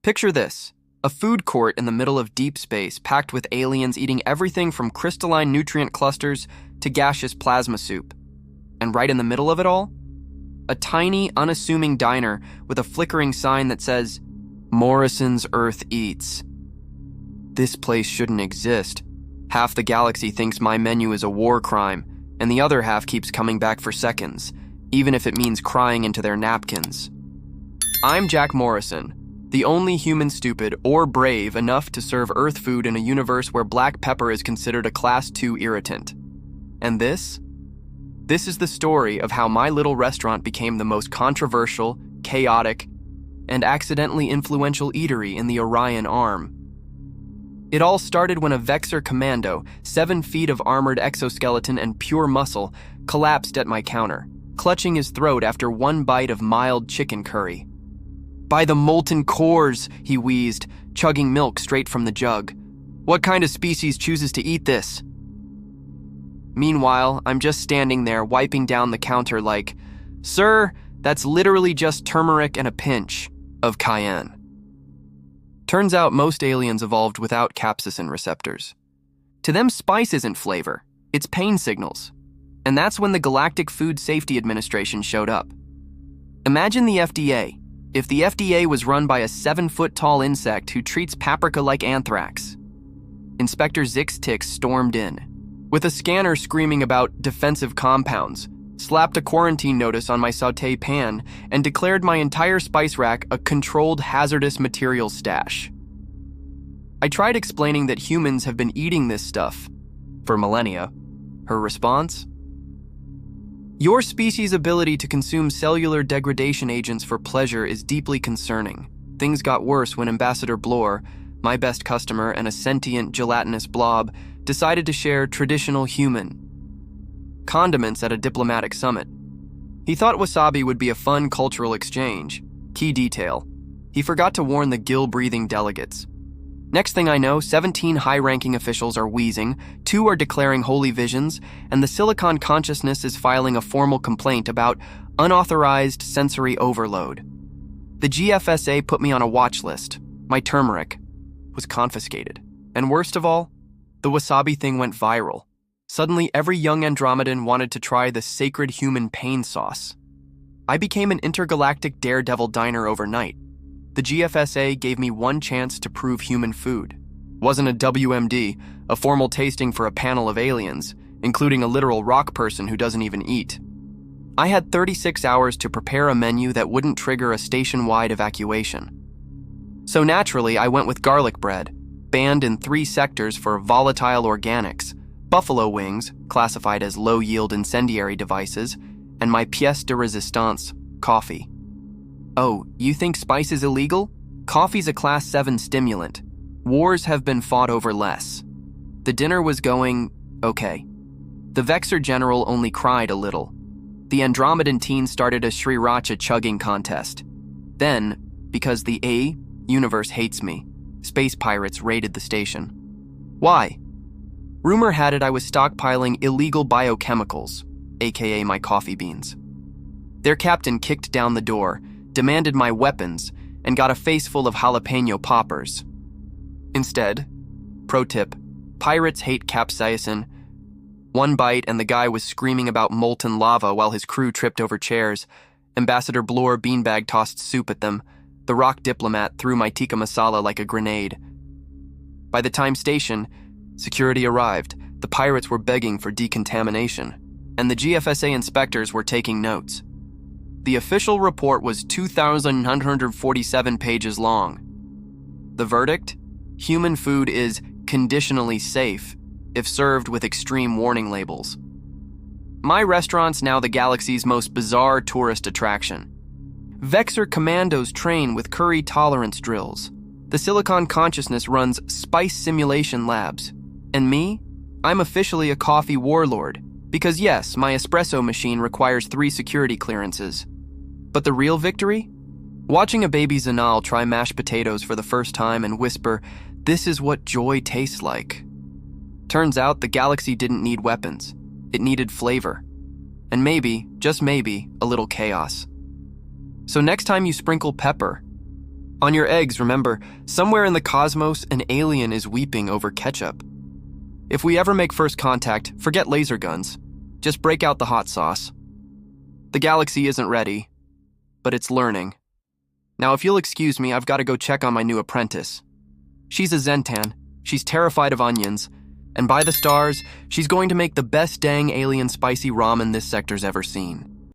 Picture this, a food court in the middle of deep space packed with aliens eating everything from crystalline nutrient clusters to gaseous plasma soup. And right in the middle of it all, a tiny, unassuming diner with a flickering sign that says, Morrison's Earth Eats. This place shouldn't exist. Half the galaxy thinks my menu is a war crime, and the other half keeps coming back for seconds, even if it means crying into their napkins. I'm Jack Morrison, the only human stupid or brave enough to serve Earth food in a universe where black pepper is considered a Class 2 irritant. And this is the story of how my little restaurant became the most controversial, chaotic, and accidentally influential eatery in the Orion Arm. It all started when a Vexor commando, 7 feet of armored exoskeleton and pure muscle, collapsed at my counter, clutching his throat after one bite of mild chicken curry. By the molten cores, he wheezed, chugging milk straight from the jug. What kind of species chooses to eat this? Meanwhile, I'm just standing there wiping down the counter like, Sir, that's literally just turmeric and a pinch of cayenne. Turns out most aliens evolved without capsaicin receptors. To them, spice isn't flavor, it's pain signals. And that's when the Galactic Food Safety Administration showed up. Imagine the FDA, if the FDA was run by a 7-foot-tall insect who treats paprika like anthrax. Inspector Zix Tix stormed in, with a scanner screaming about defensive compounds, slapped a quarantine notice on my sauté pan, and declared my entire spice rack a controlled hazardous materials stash. I tried explaining that humans have been eating this stuff for millennia. Her response? Your species' ability to consume cellular degradation agents for pleasure is deeply concerning. Things got worse when Ambassador Bloor, my best customer and a sentient gelatinous blob, decided to share traditional human condiments at a diplomatic summit. He thought wasabi would be a fun cultural exchange. Key detail: he forgot to warn the gill-breathing delegates. Next thing I know, 17 high-ranking officials are wheezing, 2 are declaring holy visions, and the Silicon Consciousness is filing a formal complaint about unauthorized sensory overload. The GFSA put me on a watch list. My turmeric was confiscated. And worst of all, the wasabi thing went viral. Suddenly, every young Andromedan wanted to try the sacred human pain sauce. I became an intergalactic daredevil diner overnight. The GFSA gave me one chance to prove human food. Wasn't a WMD, a formal tasting for a panel of aliens, including a literal rock person who doesn't even eat. I had 36 hours to prepare a menu that wouldn't trigger a station-wide evacuation. So naturally, I went with garlic bread, banned in 3 sectors for volatile organics, buffalo wings, classified as low-yield incendiary devices, and my pièce de résistance, coffee. Oh, you think spice is illegal? Coffee's a Class 7 stimulant. Wars have been fought over less. The dinner was going okay. The Vexor General only cried a little. The Andromedan teen started a sriracha chugging contest. Then, because the universe hates me, space pirates raided the station. Why? Rumor had it I was stockpiling illegal biochemicals, aka my coffee beans. Their captain kicked down the door, demanded my weapons, and got a face full of jalapeno poppers. Instead, pro tip, pirates hate capsaicin. One bite and the guy was screaming about molten lava while his crew tripped over chairs. Ambassador Bloor beanbag tossed soup at them. The rock diplomat threw my tikka masala like a grenade. By the time security arrived, the pirates were begging for decontamination, and the GFSA inspectors were taking notes. The official report was 2,947 pages long. The verdict? Human food is conditionally safe if served with extreme warning labels. My restaurant's now the galaxy's most bizarre tourist attraction. Vexor commandos train with curry tolerance drills. The Silicon Consciousness runs spice simulation labs. And me? I'm officially a coffee warlord. Because yes, my espresso machine requires 3 security clearances. But the real victory? Watching a baby Zanal try mashed potatoes for the first time and whisper, "This is what joy tastes like." Turns out the galaxy didn't need weapons. It needed flavor. And maybe, just maybe, a little chaos. So next time you sprinkle pepper, On your eggs, remember, somewhere in the cosmos, an alien is weeping over ketchup. If we ever make first contact, forget laser guns. Just break out the hot sauce. The galaxy isn't ready, but it's learning. Now, if you'll excuse me, I've got to go check on my new apprentice. She's a Zentan. She's terrified of onions. And by the stars, she's going to make the best dang alien spicy ramen this sector's ever seen.